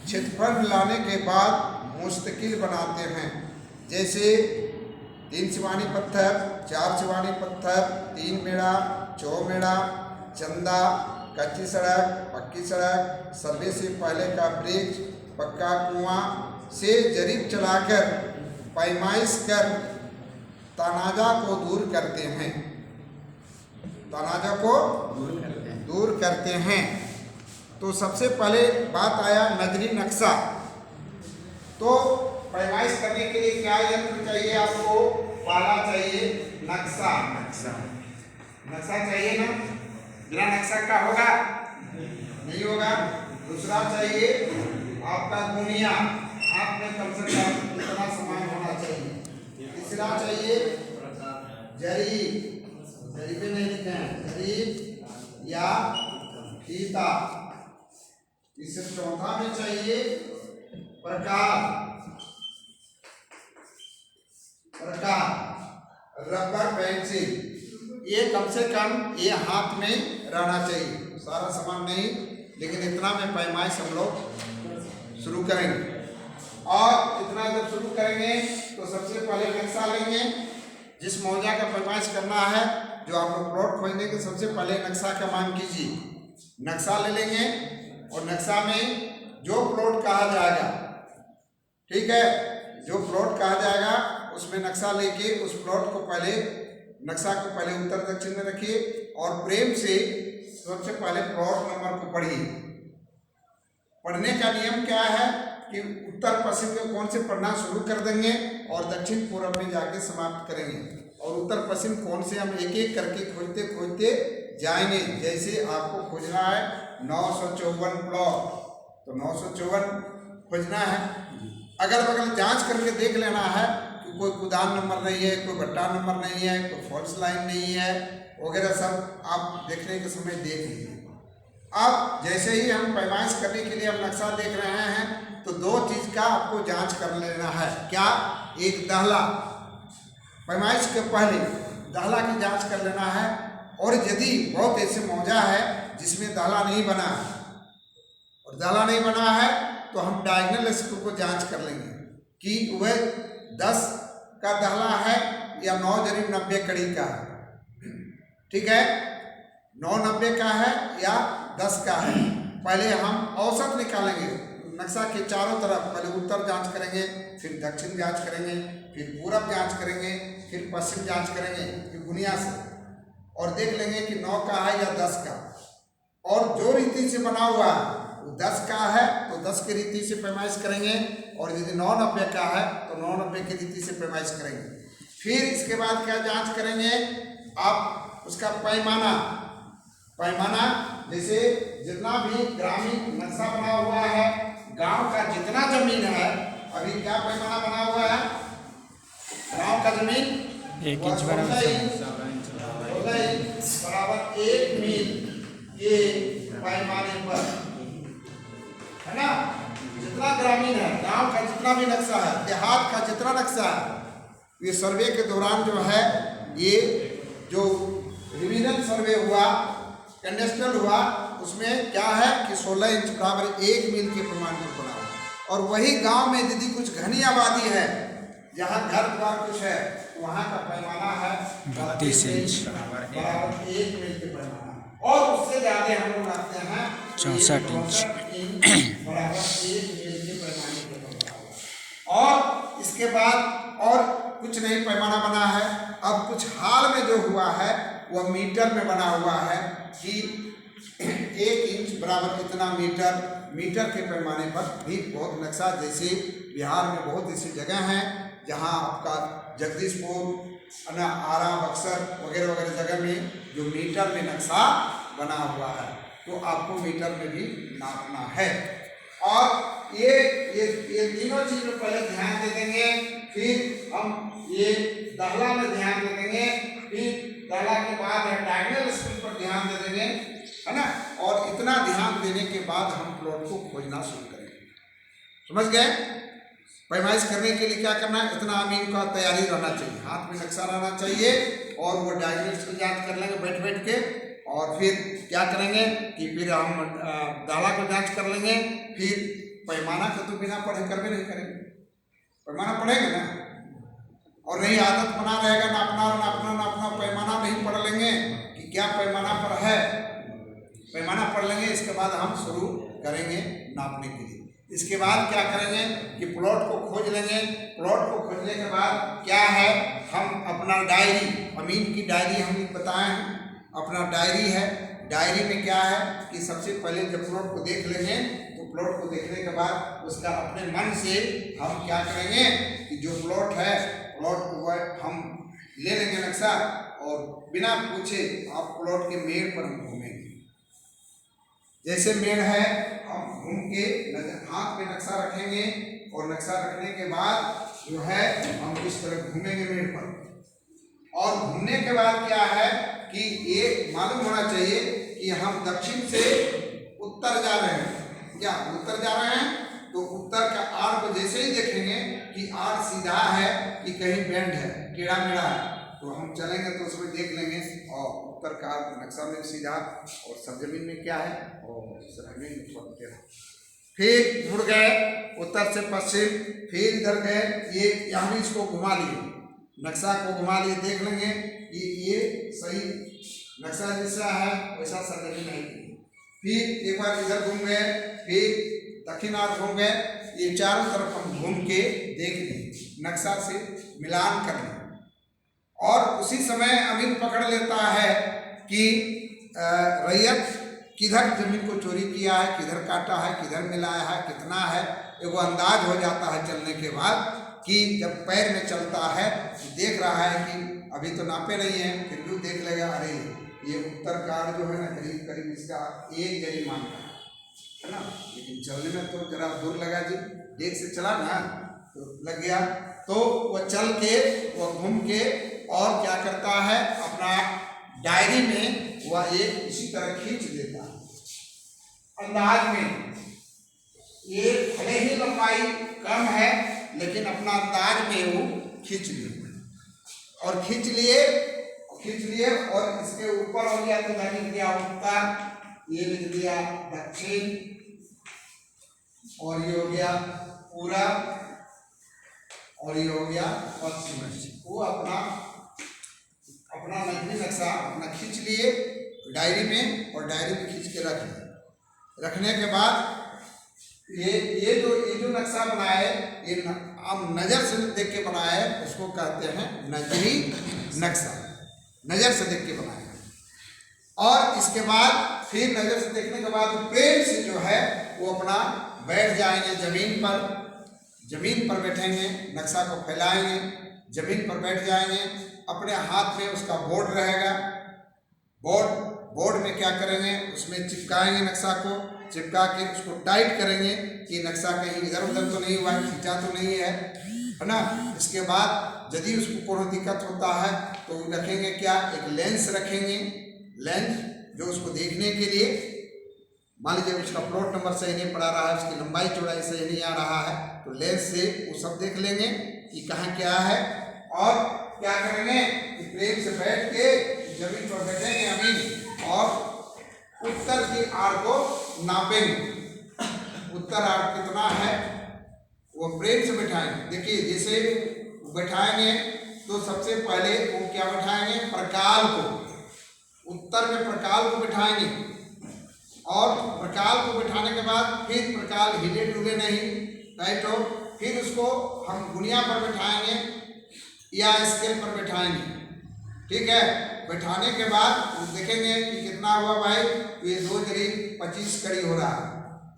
क्षेत्रफल मिलाने के बाद मुस्तकिल बनाते हैं। जैसे 3 चिवानी पत्थर, 4 चिवानी पत्थर, 3 मेड़ा, चौमेड़ा, चंदा, कच्ची सड़क, पक्की सड़क, सर्वे से पहले का ब्रिज, पक्का कुआं से जरीब चलाकर पैमाइश कर तनाजा को दूर करते हैं। तनाजा को दूर करते हैं। तो सबसे पहले बात आया नजरी नक्शा। तो पैमाइश करने के लिए क्या यंत्र चाहिए आपको? पहला चाहिए नक्शा। नक्शा चाहिए ना, बिना नक्शा का होगा नहीं होगा। दूसरा चाहिए आपका गुनिया, हाथ में कम से कम इतना सामान होना चाहिए। तीसरा चाहिए जरीब पे नहीं लिखे हैं, जरीब या फीता। इससे चौथा में चाहिए प्रकार, रबर पेंसिल। ये कम से कम ये हाथ में रहना चाहिए, सारा सामान नहीं, लेकिन इतना में पैमाइश हम लोग शुरू करेंगे। और इतना जब शुरू करेंगे तो सबसे पहले नक्शा लेंगे। जिस मौजा का पैमाइश करना है, जो आप लोग प्लॉट खोजने के सबसे पहले नक्शा का मांग कीजिए। नक्शा ले लेंगे और नक्शा में जो प्लॉट कहा जाएगा, ठीक है, जो प्लॉट कहा जाएगा उसमें नक्शा लेके उस प्लॉट को पहले, नक्शा को पहले उत्तर दक्षिण में रखिए और प्रेम से सबसे पहले प्लॉट नंबर को पढ़िए। पढ़ने का नियम क्या है कि उत्तर पश्चिम में कौन से पढ़ना शुरू कर देंगे और दक्षिण पूर्व में जाके समाप्त करेंगे। और उत्तर पश्चिम कौन से हम एक एक करके खोजते खोजते जाएंगे। जैसे आपको खोजना है 954 प्लॉट, तो 954 खोजना है। अगल बगल जांच करके देख लेना है कि कोई कुदान नंबर नहीं है, कोई भट्टा नंबर नहीं है, कोई फॉल्स लाइन नहीं है वगैरह, सब आप देखने के समय देख लीजिए। अब जैसे ही हम पैमाइश करने के लिए हम नक्शा देख रहे हैं तो दो चीज़ का आपको जांच कर लेना है। क्या? एक दहला, पैमाइश के पहले दहला की जांच कर लेना है। और यदि बहुत ऐसे मौजा है जिसमें दहला नहीं बना है और दहला नहीं बना है तो हम डायगोनल स्क्रू को जांच कर लेंगे कि वह 10 का दहला है या 9 जरीब 90 कड़ी का है। ठीक है, 9 90 का है या 10 का है। पहले हम औसत निकालेंगे नक्शा के चारों तरफ। पहले उत्तर जांच करेंगे, फिर दक्षिण जांच करेंगे, फिर पूरब जांच करेंगे, फिर पश्चिम जांच करेंगे, फिर गुनिया से, और देख लेंगे कि 9 का है या 10 का। और जो रीति से बना हुआ है वो 10 का है तो 10 की रीति से पैमाइश करेंगे, और यदि 9 90 का है तो 9 90 की रीति से पैमाइश करेंगे। फिर इसके बाद क्या जांच करेंगे? आप उसका पैमाना, जैसे जितना भी ग्रामीण नक्शा बना हुआ है, गांव का जितना जमीन है, अभी क्या पैमाना बना हुआ है गांव का जमीन 1 इंच बराबर 1 मील के पैमाने पर, है ना। जितना ग्रामीण है, गांव का जितना भी नक्शा है, देहात का जितना नक्शा है, ये सर्वे के दौरान जो है, ये जो रिवीजन सर्वे हुआ, कंडेस्टल हुआ, उसमें क्या है कि 16 इंच बराबर 1 मील के पैमाने पर बना हुआ। और वही गांव में यदि कुछ घनी आबादी है, जहाँ घर द्वार कुछ है, वहाँ का पैमाना है 32 इंच बराबर 1 मील के पैमाना, और उससे ज़्यादा हम लोग रखते हैं 64 इंच बराबर 1 मील के पैमाने पर बना हुआ। और इसके बाद और कुछ नहीं पैमाना बना है। अब कुछ हाल में जो हुआ है वह मीटर में बना हुआ है कि 1 इंच बराबर इतना मीटर के पैमाने पर भी बहुत नक्शा, जैसे बिहार में बहुत ऐसी जगह हैं जहां आपका जगदीशपुर, आरा, बक्सर वगैरह वगैरह जगह में जो मीटर में नक्शा बना हुआ है, तो आपको मीटर में भी नापना है। और ये तीनों चीज में पहले ध्यान दे देंगे, फिर हम ये दहला में ध्यान दे देंगे, फिर दहला के बाद डायगोनल स्क्रू पर ध्यान दे देंगे, है ना। और इतना ध्यान देने के बाद हम प्लॉट को खोजना शुरू करेंगे। समझ गए? पैमाइश करने के लिए क्या करना है? इतना अमीन का तैयारी रहना चाहिए, हाथ में नक्शा रहना चाहिए, और वो डायगोनल की जांच कर लेंगे बैठ बैठ के। और फिर क्या करेंगे कि फिर हम दहला को जांच कर लेंगे, फिर पैमाना का तो बिना पढ़े कर भी नहीं करेंगे, पैमाना पढ़ेंगे ना। और नहीं आदत बना रहेगा नापना पैमाना नहीं पढ़ लेंगे कि क्या पैमाना पर है, पैमाना पढ़ लेंगे। इसके बाद हम शुरू करेंगे नापने के लिए। इसके बाद क्या करेंगे कि प्लॉट को खोज लेंगे। प्लॉट को खोजने के बाद क्या है, हम अपना डायरी, अमीन की डायरी हम बताए हैं, अपना डायरी है। डायरी में क्या है कि सबसे पहले जब प्लॉट को देख लेंगे तो प्लॉट को देखने के बाद उसका अपने मन से हम क्या करेंगे कि जो प्लॉट है प्लॉट को हम ले लेंगे नक्शा, और बिना पूछे आप प्लॉट के मेड़ पर हम घूमेंगे। जैसे मेड़ है हम घूम के हाथ में नक्शा रखेंगे, और नक्शा रखने के बाद जो है हम इस तरह घूमेंगे मेड़ पर। और घूमने के बाद क्या है कि ये मालूम होना चाहिए कि हम दक्षिण से उत्तर जा रहे हैं, क्या उत्तर जा रहे हैं, तो उत्तर का आड़ को जैसे ही देखेंगे कि आड़ सीधा है कि कहीं बेंड है, टेढ़ा मेढ़ा है, तो हम चलेंगे तो उसमें देख लेंगे। और उत्तर का नक्शा में सीधा, और सब जमीन में क्या है और जमीन में थोड़ा टेढ़ा। फिर मुड़ गए उत्तर से पश्चिम, फिर इधर गए, ये यहाँ इसको घुमा लिए, नक्शा को घुमा लिए, देख लेंगे कि ये सही नक्शा जैसा है वैसा सरजमीन नहीं। फिर एक बार इधर घूम गए, फिर दक्षिण आर घूम गए, ये चारों तरफ हम घूम के देख लिए, नक्शा से मिलान कर लें। और उसी समय अमीन पकड़ लेता है कि रैयत किधर जमीन को चोरी किया है, किधर काटा है, किधर मिलाया है, कितना है, एगो अंदाज हो जाता है चलने के बाद। कि जब पैर में चलता है तो देख रहा है कि अभी तो नापे नहीं है, फिर भी देख लेगा अरे ये उत्तर कार जो है ना करीब करीब इसका 1 जरी मानता है ना, लेकिन चलने में तो जरा दूर लगा जी, देख से चला ना तो लग गया। तो वह चल के वह घूम के और क्या करता है, अपना डायरी में वह एक इसी तरह खींच देता है अंदाज में। ये भले ही लंबाई कम है लेकिन अपना अंदाज में वो खींच लिए, और खींच लिए और इसके ऊपर हो गया तो लिख दिया उत्तर, ये लिख दिया दक्षिण, और ये हो गया पूरब, और ये हो गया पश्चिम। वो अपना नकली नक्शा अपना खींच लिए डायरी में, और डायरी में खींच के रख लिया। रखने के बाद ये जो नक्शा बनाए, ये हम नज़र से देख के बनाए, उसको कहते हैं नजरी नक्शा, नज़र से देख के बनाया। और इसके बाद फिर नज़र से देखने के बाद पेड़ से जो है वो अपना बैठ जाएंगे जमीन पर बैठेंगे, नक्शा को फैलाएंगे, जमीन पर बैठ जाएंगे। अपने हाथ में उसका बोर्ड रहेगा, बोर्ड में क्या करेंगे, उसमें चिपकाएंगे, नक्शा को चिपका के उसको टाइट करेंगे कि नक्शा कहीं इधर उधर तो नहीं हुआ, खींचा तो नहीं है ना। इसके बाद यदि उसको कोनो दिक्कत होता है तो रखेंगे क्या, एक लेंस रखेंगे, लेंस जो उसको देखने के लिए, मान लीजिए उसका प्लॉट नंबर सही नहीं पड़ा रहा है, उसकी लंबाई चौड़ाई सही नहीं आ रहा है, तो लेंस से वो सब देख लेंगे कि कहाँ क्या है। और क्या करेंगे कि प्लेन से बैठ के जमीन पर बैठेंगे अमीन, और उत्तर की आड़ को नापेंगे, उत्तर आड़ कितना है वो प्लेन से बैठाएंगे। देखिए जैसे बैठाएंगे तो सबसे पहले वो क्या बैठाएंगे, प्रकाल को, उत्तर में प्रकाल को बैठाएंगे, और प्रकाल को बैठाने के बाद फिर प्रकाल हिले डुले नहीं तो फिर उसको हम गुनिया पर बैठाएंगे या स्केल पर बैठाएंगे, ठीक है। बैठाने के बाद देखेंगे कि कितना हुआ भाई, तो ये 2 जरी 25 कड़ी हो रहा है।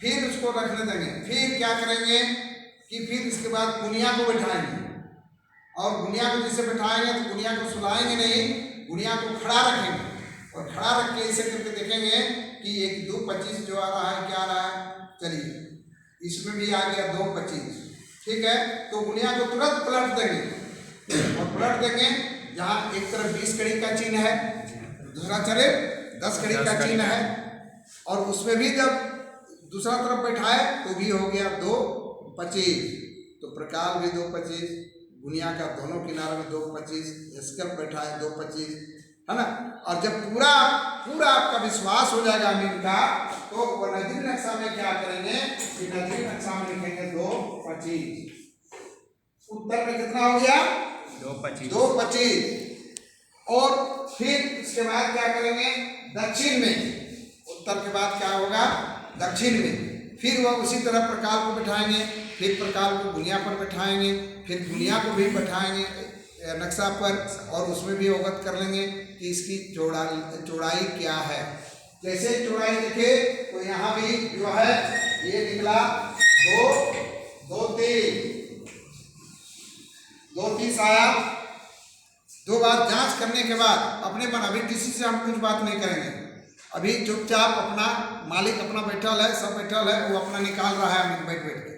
फिर उसको रखने देंगे, फिर क्या करेंगे कि फिर इसके बाद गुनिया को बैठाएंगे, और गुनिया को जैसे बैठाएंगे तो गुनिया को सुलाएंगे नहीं, गुनिया को खड़ा रखेंगे, और खड़ा रख के ऐसे करके देखेंगे कि 1 2 25 जो आ रहा है, क्या आ रहा है, चलिए इसमें भी आ गया 2 25, ठीक है। तो गुनिया को तुरंत पलट देंगे, और पलट देंगे जहाँ एक तरफ 20 कड़ी का चिन्ह है, दूसरा तरफ 10 कड़ी का चिन्ह है, और उसमें भी जब दूसरा तरफ बैठाए तो भी हो गया 2 25, तो प्रकाल भी 2 25, गुनिया का दोनों किनारे में 2 25, स्केल बैठाए 2 25, है ना। और जब पूरा पूरा आपका विश्वास हो जाएगा मीन का, तो वो नजरी नक्शा में क्या करेंगे कि नजरी नक्शा में लिखेंगे 225। उत्तर में कितना हो गया 225। और फिर इसके बाद क्या करेंगे दक्षिण में, उत्तर के बाद क्या होगा दक्षिण में, फिर वह उसी तरह प्रकाल को बैठाएंगे, फिर प्रकाल को गुनिया पर बैठाएंगे, फिर गुनिया को भी बैठाएंगे नक्शा पर, और उसमें भी अवगत कर लेंगे कि इसकी चौड़ाई क्या है। जैसे चौड़ाई देखे तो यहाँ भी जो है ये निकला 2 आया। 2 बार जांच करने के बाद अपने मन, अभी किसी से हम कुछ बात नहीं करेंगे, अभी चुपचाप अपना मालिक अपना बैठल है, सब बैठल है, वो अपना निकाल रहा है बैठ बैठ के,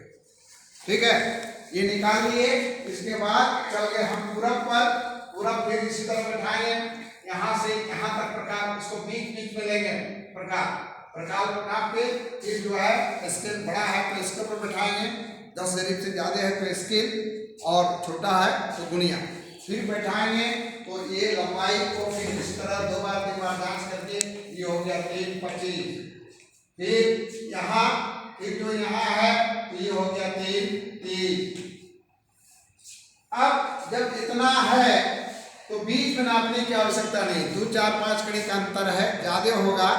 ठीक है। ये निकाल लिए, इसके बाद चल गए हम पूरब पर, पूरब फिर इसी तरह बैठाएंगे, यहाँ से यहाँ तक प्रकार, इसको बीच बीच में लेंगे प्रकार को नाप के, फिर जो है स्केल बड़ा है तो इसके ऊपर बैठाएंगे, 10 जरीब से ज़्यादा है तो स्केल, और छोटा है तो गुनिया, फिर बैठाएंगे। तो ये लंबाई को फिर इस तरह 2 बार 3 बार जांच करके ये हो गया 325। फिर यहाँ, फिर जो यहाँ है तो ये हो गया 330। अब जब इतना है तो बीच में नापने की आवश्यकता नहीं, 2 4 5 कड़ी का अंतर है, ज़्यादा होगा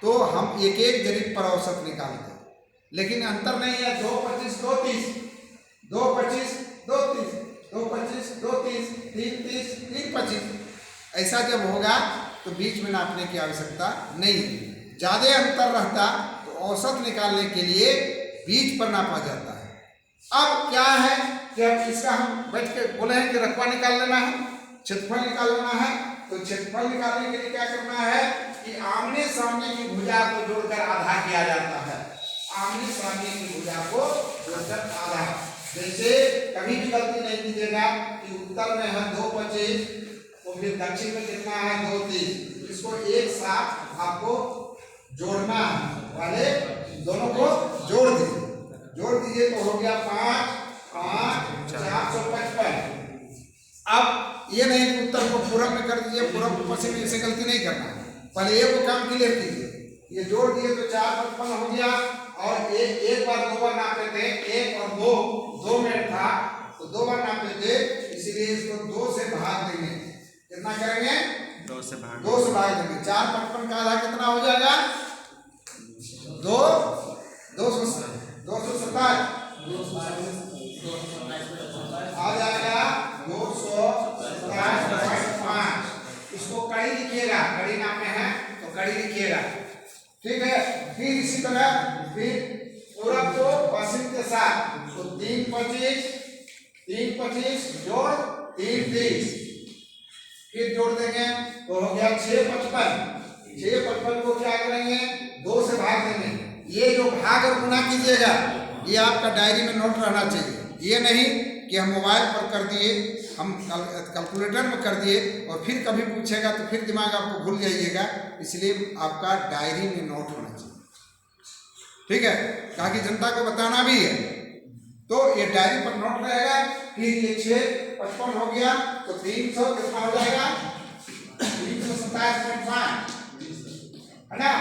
तो हम एक एक जरीब पर औसत निकालते हैं, लेकिन अंतर नहीं है 225 230, 225 230, 225 230, 330 325, ऐसा जब होगा तो बीच में नापने की आवश्यकता नहीं। ज़्यादा अंतर रहता तो औसत निकालने के लिए बीच पर नापा जाता है। अब क्या है कि अब इसका हम बैठ के बोले हैं कि रकबा निकाल लेना है, क्षेत्रफल निकाल लेना है, तो क्षेत्रफल निकालने के लिए क्या करना है कि आमने सामने की भुजा को जोड़कर आधा किया जाता है, आमने सामने की भुजा को जोड़कर आधा। जैसे कभी भी गलती नहीं कीजिएगा कि उत्तर में है 225 तो फिर दक्षिण में कितना है 230, इसको एक साथ आपको जोड़ना है, वाले दोनों को जोड़ दीजिए तो हो गया 5 5 455। अब ये नहीं कि उत्तर को पूरब में कर दीजिए, पूरब को पश्चिम में, से गलती नहीं करना, पहले ये वो काम क्लियर कीजिए। ये जोड़ दिए तो 455 हो गया, और एक बार 2 बार नापे थे, 1 और 2 मिनट था तो 2 बार नापे थे, इसीलिए इसको 2 से भाग देंगे। कितना करेंगे 2 से भाग देंगे। 455 का आधा कितना हो जाएगा 227 आ जाएगा 227.5। इसको कड़ी लिखिएगा, कड़ी नाम में है तो कड़ी लिखिएगा, ठीक है। फिर इसी तरह फिर पूरब को पश्चिम के साथ तो 325 जोड़ 330, फिर जोड़ देंगे तो हो गया 655 को क्या करेंगे 2 से भाग देंगे। ये जो भाग और गुना कीजिएगा ये आपका डायरी में नोट रहना चाहिए, ये नहीं कि हम मोबाइल पर कर दिए, हम कैलकुलेटर में कर दिए और फिर कभी पूछेगा तो फिर दिमाग आपको भूल जाइएगा, इसलिए आपका डायरी में नोट होना चाहिए, ठीक है। ताकि जनता को बताना भी है तो ये डायरी पर नोट रहेगा। फिर ये 655 हो गया तो 300 कितना हो जाएगा 327.5 है ना।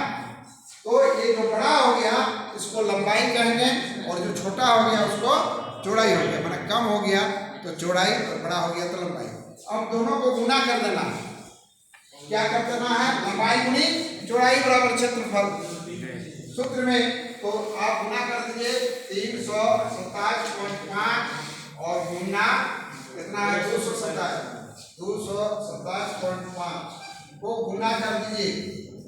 तो ये जो बड़ा हो गया इसको लंबाई कहेंगे, और जो छोटा हो गया उसको चौड़ाई हो गया, माने कम हो गया तो चौड़ाई और बड़ा हो गया तो लंबाई। अब दोनों को गुना कर देना है, क्या कर देना है लंबाई गुनी चौड़ाई बराबर क्षेत्रफल सूत्र में, तो आप गुना कर दीजिए 327.5 और गुना कितना है 227.5 को गुना कर दीजिए।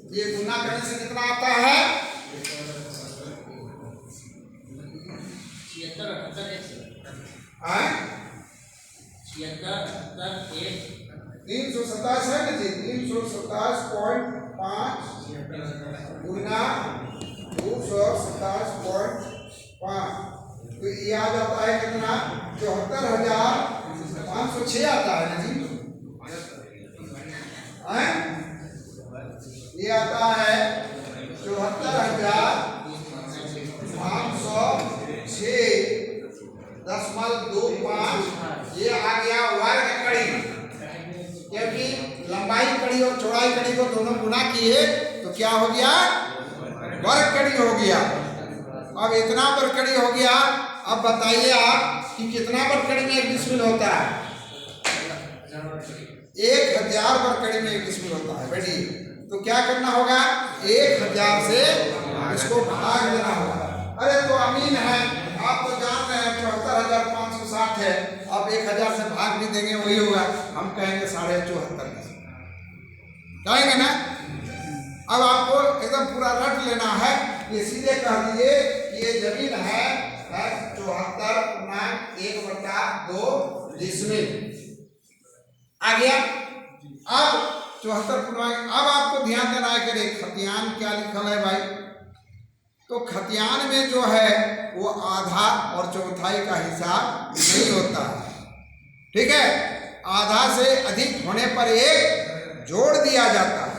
ये गुना करने से कितना आता है 327 है ना जी, 327.5 गुना 227.5 तो ये आ जाता है कितना 74,506 आता है ना जी, ये आता है 74,506.25, ये आ गया वर्ग कड़ी, क्योंकि लंबाई कड़ी और चौड़ाई कड़ी को दोनों गुना किए तो क्या हो गया, वर्ग कड़ी हो गया। अब इतना वर्ग कड़ी हो गया। अब बताइए आप कि कितना वर्ग कड़ी में 1 डिसिमिल होता है? 1000 वर्ग कड़ी में 1 डिसिमिल होता है। बैठिए, तो क्या करना होगा, 1000 से इसको भाग देना होगा। अरे तो अमीन है, आप तो जान रहे हैं 74,560 है। अब 1000 से भाग भी देंगे वही होगा, हम कहेंगे 74.5 कहेंगे ना। अब आपको एकदम पूरा रट लेना है। ये सीधे कह दीजिए कि ये जमीन है 74.1/2 डिसिमिल आ गया। अब 74. अब आपको ध्यान देना है कि खतियान क्या लिखल है भाई, तो खतियान में जो है वो आधा और चौथाई का हिसाब नहीं होता है, ठीक है। आधा से अधिक होने पर 1 जोड़ दिया जाता है।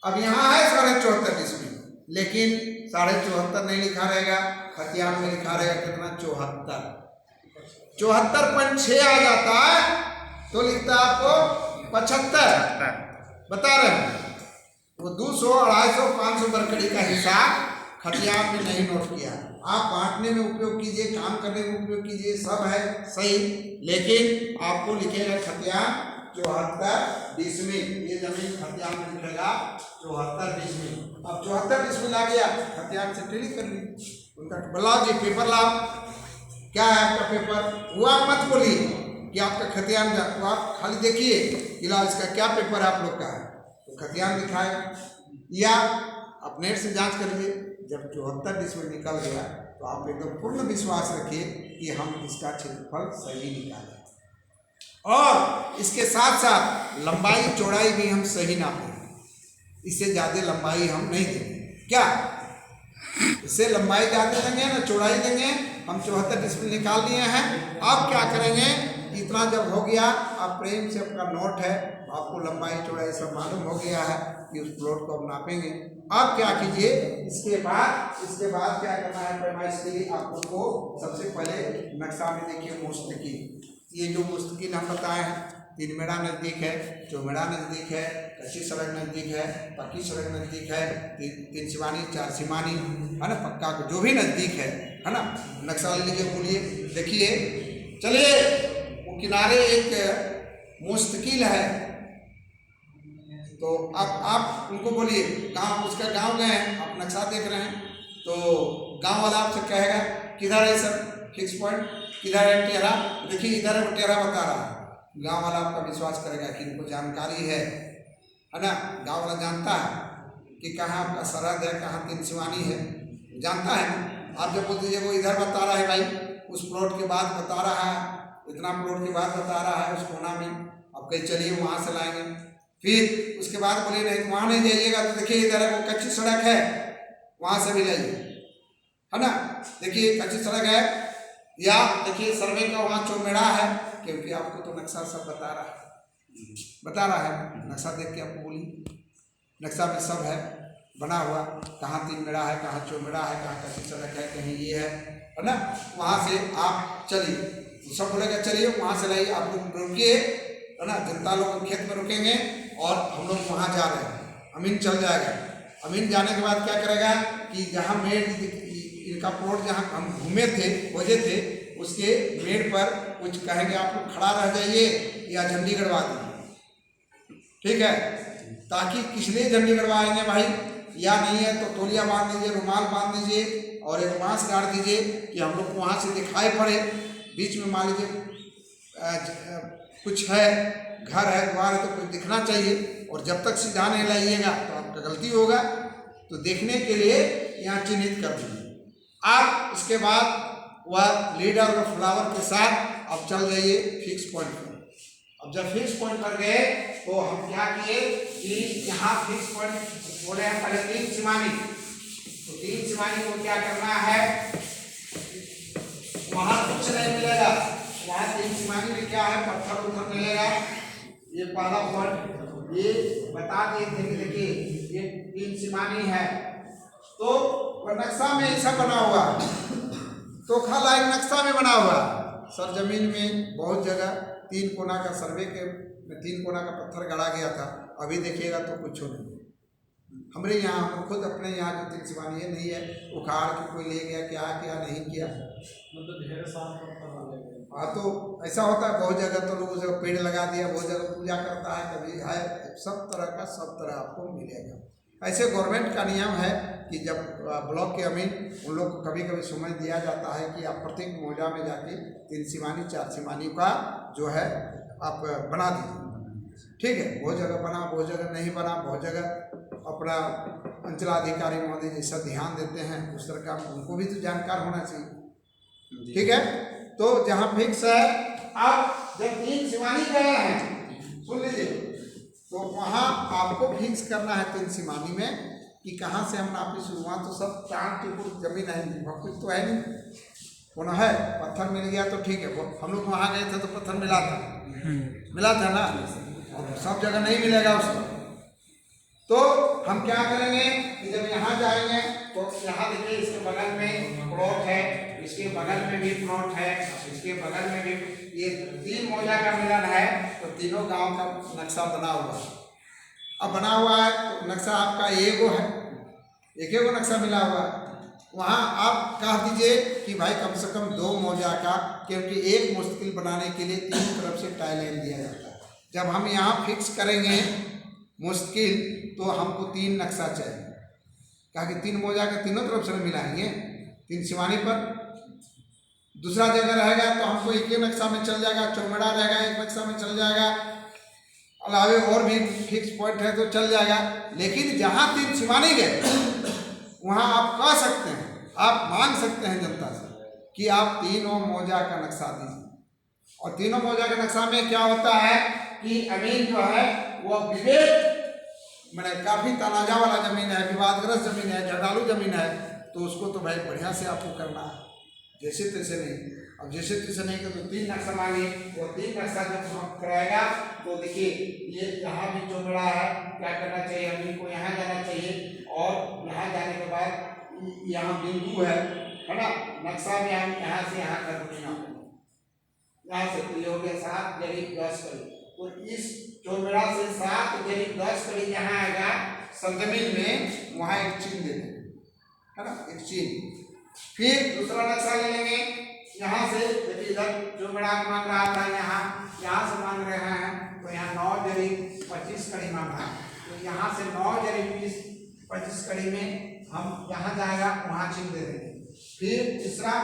अब यहाँ है 74.5 डिसिमिल, लेकिन 74.5 नहीं लिखा रहेगा, खतियान में लिखा रहेगा कितना, 74.6 आ जाता है तो लिखता है आपको 75। बता रहे हैं वो 200, 250, 500 वर्ग कड़ी का हिसाब खतियान में नहीं नोट किया। आप बांटने में उपयोग कीजिए, काम करने में उपयोग कीजिए, सब है सही, लेकिन आपको लिखेगा खतियान 74 डिसिमिल। ये जमीन खतियान में लिखेगा 74 डिसिमिल। अब 74 डिसिमिल आ गया, खतियान से टेली कर ली उनका। बुलाओ जी, पेपर लाओ। क्या है आपका पेपर? वो आप मत बोलिए कि आपका खतियान, तो आप खाली देखिए कि लाओ इसका क्या पेपर आप लोग का है, तो खतियान दिखाएगा। या आप नेट से जांच करिए, जब 74 डिसिमिल निकल गया तो आप एकदम पूर्ण विश्वास रखिए कि हम इसका क्षेत्रफल सही निकालें। और इसके साथ साथ लंबाई चौड़ाई भी हम सही नापें, इससे ज़्यादा लंबाई हम नहीं देंगे। क्या इससे लंबाई ज़्यादा देंगे ना चौड़ाई देंगे? हम 74 डिसिमिल निकाल लिए हैं। अब क्या करेंगे, इतना जब हो गया, आप प्रेम से आपका नोट है, आपको लंबाई चौड़ाई सब मालूम हो गया है कि उस प्लॉट को अब नापेंगे। अब क्या कीजिए, इसके बाद क्या करना है पैमाइश के लिए आप लोग को। सबसे पहले नक्शा में देखिए मुस्तकिल, ये जो मुस्तकिल हम बताए हैं, 3 मेड़ा नज़दीक है, चौमेड़ा नज़दीक है, कच्ची सड़क नज़दीक है, पक्की सड़क नज़दीक है, 3 सिमानी 4 सिमानी है ना, पक्का को जो भी नज़दीक है ना। नक्शा ले लीजिए, बोलिए, देखिए, चलिए। वो किनारे एक मुस्तकिल है, तो अब आप उनको बोलिए कहाँ, उसका गांव गए हैं, आप नक्शा देख रहे हैं, तो गांव वाला आपसे कहेगा किधर है सर फिक्स पॉइंट, किधर है टेढ़ा, देखिए इधर है, टेढ़ा बता रहा है। गांव वाला आपका विश्वास करेगा कि इनको जानकारी है ना। गांव वाला जानता है कि कहाँ आपका सरहद है, कहाँ 3 सिवानी है, जानता है ना। आप जब बोल दीजिए वो इधर बता रहा है भाई, उस प्लॉट के बाद बता रहा है, इतना प्लॉट के बाद बता रहा है उस कोना में, अब कहीं चलिए वहाँ से लाएंगे। फिर उसके बाद बोलिए नहीं वहाँ नहीं जाइएगा, तो देखिए इधर वो कच्ची सड़क है, वहाँ से भी लाइए, है ना। देखिए कच्ची सड़क है, या देखिए सर्वे का वहाँ चौमेड़ा है, क्योंकि आपको तो नक्शा सब बता रहा है। नक्शा देख के आपको बोलिए, नक्शा में सब है बना हुआ, कहाँ 3 मेड़ा है, कहाँ चौमेड़ा है, कहाँ कच्ची सड़क है, कहीं ये है ना। वहाँ से आप चलिए, सब बोलेगा चलिए वहाँ से लाइए, आप लोग रुकिए, है ना। जनता लोग खेत में रुकेंगे और हम लोग वहाँ जा रहे हैं, अमीन चल जाएगा। अमीन जाने के बाद क्या करेगा कि जहाँ मेड़, इनका प्लॉट जहाँ हम घूमे थे, खोजे थे, उसके मेड़ पर कुछ कहेंगे आप लोग खड़ा रह जाइए या झंडी गड़वा दीजिए, ठीक है। ताकि किस लिए झंडी गड़वाएंगे भाई, या नहीं है तो तौलिया बांध दीजिए, रुमाल बांध दीजिए और एक बांस गाड़ दीजिए कि हम लोग को वहाँ से दिखाई पड़े। बीच में मान लीजिए कुछ है, घर है, द्वार है, तो कुछ दिखना चाहिए, और जब तक सीधा नहीं लाइएगा तो आपका गलती होगा। तो देखने के लिए यहाँ चिन्हित कर दीजिए आप। इसके बाद वह लीडर और फ्लावर के साथ अब चल जाइए फिक्स पॉइंट पर। अब जब फिक्स पॉइंट पर गए तो हम क्या किए कि यहाँ फिक्स पॉइंट बोले हैं पहले 3 सिमानी, तो 3 सिमानी को क्या करना है, वहाँ कुछ नहीं मिलेगा, वहाँ 3 सिमानी में क्या है, पत्थर उथर मिलेगा। ये पहला पॉइंट ये बता दिए थे कि देखिए ये 3 सिमानी है, तो वह नक्शा में ऐसा बना हुआ, तो खाला एक नक्शा में बना हुआ। सरजमीन में बहुत जगह 3 कोना का सर्वे के में 3 कोना का पत्थर गड़ा गया था, अभी देखिएगा तो कुछ नहीं। हमारे यहाँ हम खुद अपने यहाँ जो 3 सिवानी है नहीं है, उखाड़ के कोई ले गया, क्या नहीं किया, मतलब ढेर सारा हाँ। तो ऐसा होता है बहुत जगह, तो लोग उस जगह पेड़ लगा दिया, बहुत जगह पूजा करता है, कभी है, सब तरह आपको मिलेगा। ऐसे गवर्नमेंट का नियम है कि जब ब्लॉक के अमीन उन लोग को कभी कभी समय दिया जाता है कि आप प्रत्येक मौजा में जाके 3 सिवानी 4 सिवानी का जो है आप बना दीजिए, ठीक है। बहुत जगह बना, बहुत जगह नहीं बना, बहुत जगह अपना अंचलाधिकारी महोदय जैसा ध्यान देते हैं उस तरह का, उनको भी तो जानकार होना चाहिए, ठीक है। तो जहाँ फिक्स है, अब जब 3 सिवानी गए हैं, सुन लीजिए, तो वहाँ आपको फिक्स करना है 3 सिवानी में कि कहाँ से हम नापी शुरुआत। तो सब चांद के ऊपर जमीन है, कुछ तो है नहीं, होना है, पत्थर मिल गया तो ठीक है। वो हम लोग वहाँ गए थे तो पत्थर मिला था ना, और सब जगह नहीं मिलेगा उसको। तो हम क्या करेंगे कि जब यहाँ जाएंगे तो यहाँ देखिए, इसके बगल में प्लॉट है, इसके बगल में भी प्लॉट है, इसके बगल में भी, ये 3 मौजा का मिलन है, तो तीनों गांव का नक्शा बना हुआ है। अब बना हुआ है तो नक्शा आपका एगो है, एक नक्शा मिला हुआ है। वहाँ आप कह दीजिए कि भाई कम से कम 2 मौजा का, क्योंकि एक मुश्किल बनाने के लिए 3 तरफ से टाई लाइन दिया जाता है। जब हम यहाँ फिक्स करेंगे मुश्किल, तो हमको 3 नक्शा चाहिए, कहा कि 3 मौजा के तीनों तरफ से मिलाएंगे 3 सिवानी पर। दूसरा जगह रहेगा तो हमको एक ही नक्शा में चल जाएगा, चौमड़ा रहेगा एक नक्शा में चल जाएगा, अलावे और भी फिक्स पॉइंट है तो चल जाएगा। लेकिन जहाँ 3 सिवानी गए वहाँ आप कह सकते हैं, आप मांग सकते हैं जनता से कि आप 3 मौजा का नक्शा दीजिए। और 3 मौजा के नक्शा में क्या होता है कि अमीन जो है वो विवेक, मैंने काफ़ी तनाजा वाला ज़मीन है, विवादग्रस्त ज़मीन है, झगड़ालू ज़मीन है, तो उसको तो भाई बढ़िया से आपको करना है, जैसे तैसे नहीं। अब जैसे तैसे नहीं तो 3 नक्शा मांगे, वो 3 नक्शा जब हम कराएगा तो देखिए ये यहाँ भी चौमड़ा है, क्या करना चाहिए, अमीन को यहाँ जाना चाहिए, और यहाँ जाने के बाद यहाँ बिंदु है ना, नक्शा में हम यहाँ से यहाँ कर देना, यहाँ से तो ये हो गया 7 करीब 10 करीब। तो इस चौमड़ा से 7 करीब 10 करीब जहाँ आएगा सरजमीन में, वहाँ एक चिन्ह दे देंगे, है ना, एक चिन्ह। फिर दूसरा नक्शा ले लेंगे, यहाँ से देखिए इधर चौमड़ा मांग रहा था, यहाँ से मांग रहे हैं, तो यहाँ 9 करीब 25 कड़ी मांगा है, तो यहाँ से 9 करीब 25 कड़ी में हम यहाँ जाएगा वहाँ चिन्ह दे देंगे। फिर तीसरा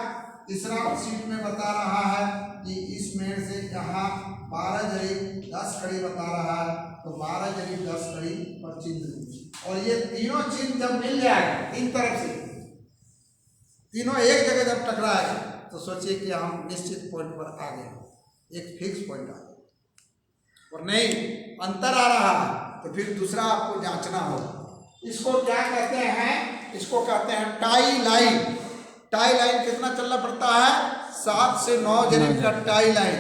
शीट में बता रहा है कि इस मेड़ से यहाँ 12 करीब 10 कड़ी बता रहा है, तो 12 करीब 10 कड़ी पर चिन्ह देंगे। और ये तीनों चिन्ह जब मिल जाएगा 3 तरफ से, तीनों एक जगह जब टकराएगा, तो सोचिए कि हम निश्चित पॉइंट पर आ गए, एक फिक्स पॉइंट आ गया। और नहीं अंतर आ रहा है तो फिर दूसरा आपको जांचना होगा। इसको क्या कहते हैं, इसको कहते हैं टाई लाइन। टाई लाइन कितना चलना पड़ता है, 7 से 9 जरीब का टाई लाइन,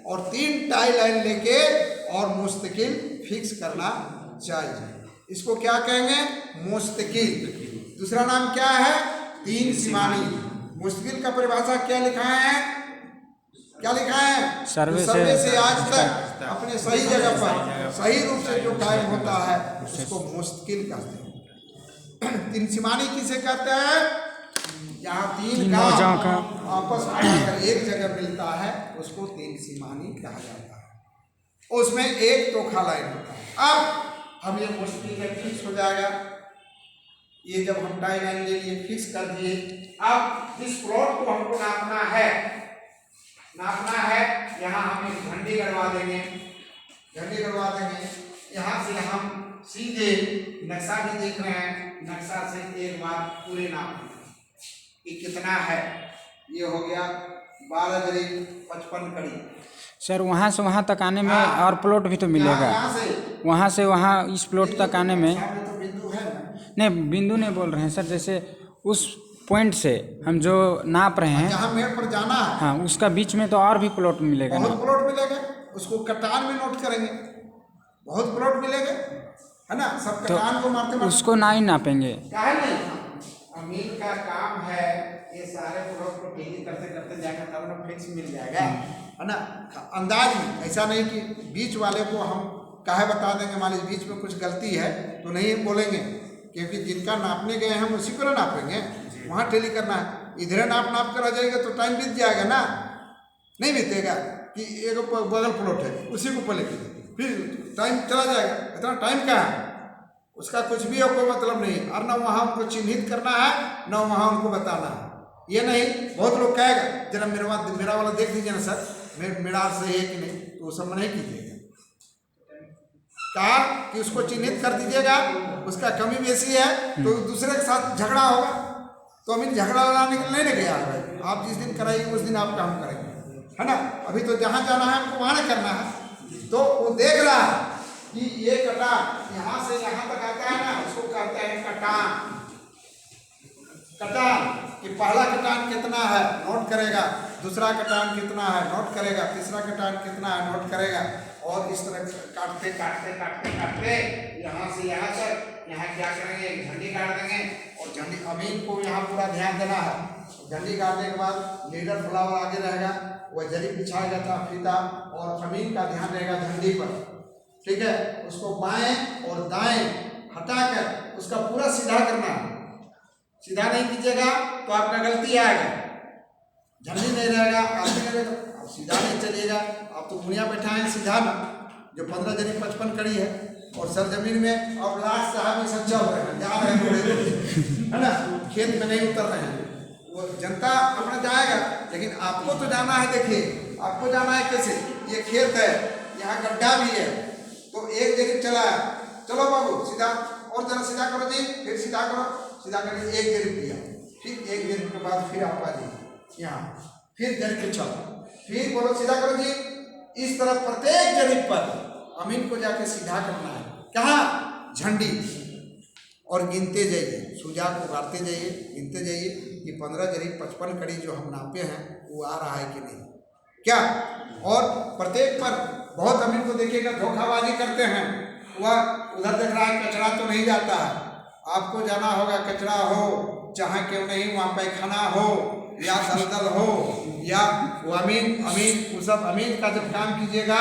और 3 टाई लाइन लेके और मुस्तकिल फिक्स करना चाहिए। इसको क्या कहेंगे, मुस्तकिल। दूसरा नाम क्या है, 3 सिवानी। मुश्किल का परिभाषा क्या लिखा है, सर्वे से आज तक अपने सही जगह पर सही रूप से जो कायम होता है उसको मुश्किल कहते हैं। 3 सिवानी किसे कहते हैं, यहाँ 3 गांव आपस में अगर एक जगह मिलता है उसको 3 सिवानी कहा जाता है। उसमें एक तोखा लाइन होता है। अब हम ये मुश्किल में फिक्स हो जाएगा, ये जब हम टाई लाइन ले लिए फिक्स कर दिए। अब इस प्लॉट को हमको नापना है, यहाँ हम एक झंडी गड़वा देंगे, यहाँ से हम सीधे नक्शा भी देख रहे हैं, नक्शा से एक बार पूरे नाप कि कितना है। ये हो गया 12 करीब 55 कड़ी। सर वहाँ से वहाँ तक आने में और प्लॉट भी तो मिलेगा, वहाँ से वहाँ इस प्लॉट तक आने में तो बिंदु है ना? नहीं बिंदु नहीं बोल रहे हैं सर, जैसे उस पॉइंट से हम जो नाप रहे हैं जहाँ मेड़ पर जाना है, हाँ उसका बीच में तो और भी प्लॉट मिलेगा, बहुत प्लॉट मिलेगा। उसको कटान में नोट करेंगे, बहुत प्लॉट मिलेगा, है ना। सब कटान को मारते उसको ना ही नापेंगे। क्या है नहीं, अमीन का काम है ये सारे प्लॉट को ठीक करते करते जाकर तब ना फिक्स मिल जाएगा, है ना। अंदाज में, ऐसा नहीं कि बीच वाले को हम काहे बता देंगे, मान लीजिए बीच में कुछ गलती है तो नहीं बोलेंगे, क्योंकि जिनका नापने गए हम उसी को नापेंगे, वहाँ टेली करना है। इधर नाप कर आ जाएगा तो टाइम बीत जाएगा ना, नहीं बीतेगा कि एक बगल प्लॉट है उसी को पहले फिर टाइम चला जाएगा, इतना टाइम क्या है उसका कुछ भी कोई मतलब नहीं। और न वहाँ उनको चिन्हित करना है न वहाँ उनको बताना है। ये नहीं, बहुत लोग कहेगा जरा मेरा वाला देख दीजिए ना सर, मेरा सही है कि नहीं, तो वो सब नहीं कीजिएगा। कार कि उसको चिन्हित कर दीजिएगा, उसका कमी बेसी है तो दूसरे के साथ झगड़ा होगा, तो अभी झगड़ा लगाने के लिए नहीं गया है। आप जिस दिन कराइए उस दिन आप काम करेंगे, है ना। अभी तो जहाँ जाना है हमको वहाँ नहीं करना है, तो वो देख रहा है कि ये कटान यहाँ से यहाँ तक आता है ना, उसको कहते हैं कटान। कटान कि पहला कटान कितना है नोट करेगा, दूसरा कटान कितना है नोट करेगा, तीसरा कटान कितना है नोट करेगा, और इस तरह काटते काटते काटते काटते यहाँ से यहाँ तक, यहाँ क्या करेंगे, झंडी काट देंगे। और झंडी अमीन को यहाँ पूरा ध्यान देना है। झंडी काटने के बाद लीडर फ्लावर आगे रहेगा, वह जरी बिछाया जाता है फीता, और अमीन का ध्यान रहेगा झंडी पर, ठीक है। उसको बाएं और दाएं हटाकर उसका पूरा सीधा करना है। सीधा नहीं कीजिएगा तो आपका गलती आएगा, झंडी नहीं रहेगा, आगे नहीं रहेगा, आप सीधा नहीं चलिएगा। आप तो बुनिया बैठाएं सीधा में, जो 15 जनी 55 कड़ी है, और सरजमीन में अब लास्ट साहब में सब चल रहे हैं, जा रहे हैं, है ना, खेत में नहीं उतर रहे हैं। वो जनता अपना जाएगा, लेकिन आपको तो जाना है। देखिए आपको जाना है कैसे, ये खेत है, यहाँ गड्ढा भी है, तो एक जरिब चला है, चलो बाबू सीधा, और जरा सीधा करो जी, फिर सीधा करो, सीधा करके एक जरिब दिया, फिर एक जरिब के बाद फिर आप आ जाइए यहाँ, फिर जरिब चलो, फिर बोलो सीधा करो जी। इस तरह प्रत्येक जरिब पर अमीन को जाके सीधा करना है। कहाँ, झंडी, और गिनते जाइए, सुजा को गाड़ते जाइए, गिनते जाइए कि 15 जरिब 55 कड़ी जो हम नापे हैं वो आ रहा है कि नहीं, क्या। और प्रत्येक पर बहुत अमीन को देखिएगा धोखाबाजी करते हैं, वह उधर देख रहा है कचरा तो नहीं जाता है। आपको जाना होगा, कचरा हो चाहे क्यों नहीं, वहाँ पैखाना हो या दलदल हो या वो अमीन वो सब अमीन का जब काम कीजिएगा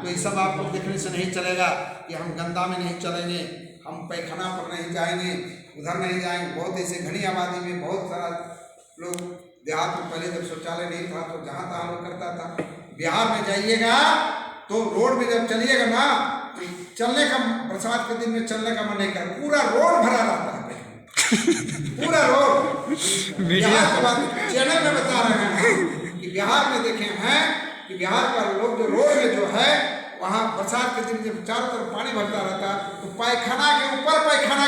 तो ये सब आपको देखने से नहीं चलेगा कि हम गंदा में नहीं चलेंगे, हम पैखाना पर नहीं जाएंगे, उधर नहीं जाएंगे। बहुत ऐसे घनी आबादी में बहुत सारा लोग देहात में, पहले जब शौचालय नहीं था तो जहाँ तहाँ लोग करता था। बिहार में जाइएगा तो रोड में जब चलिएगा ना, तो चलने का, बरसात के दिन में चलने का मन नहीं कर, पूरा रोड भरा रहता है, पूरा रोड। बिहार के बाद चैनल में बता रहे हैं कि बिहार में देखे हैं कि बिहार का लोग जो रोड में जो है वहाँ बरसात के दिन जब चारों तरफ पानी भरता रहता है तो पैखाना के ऊपर पैखाना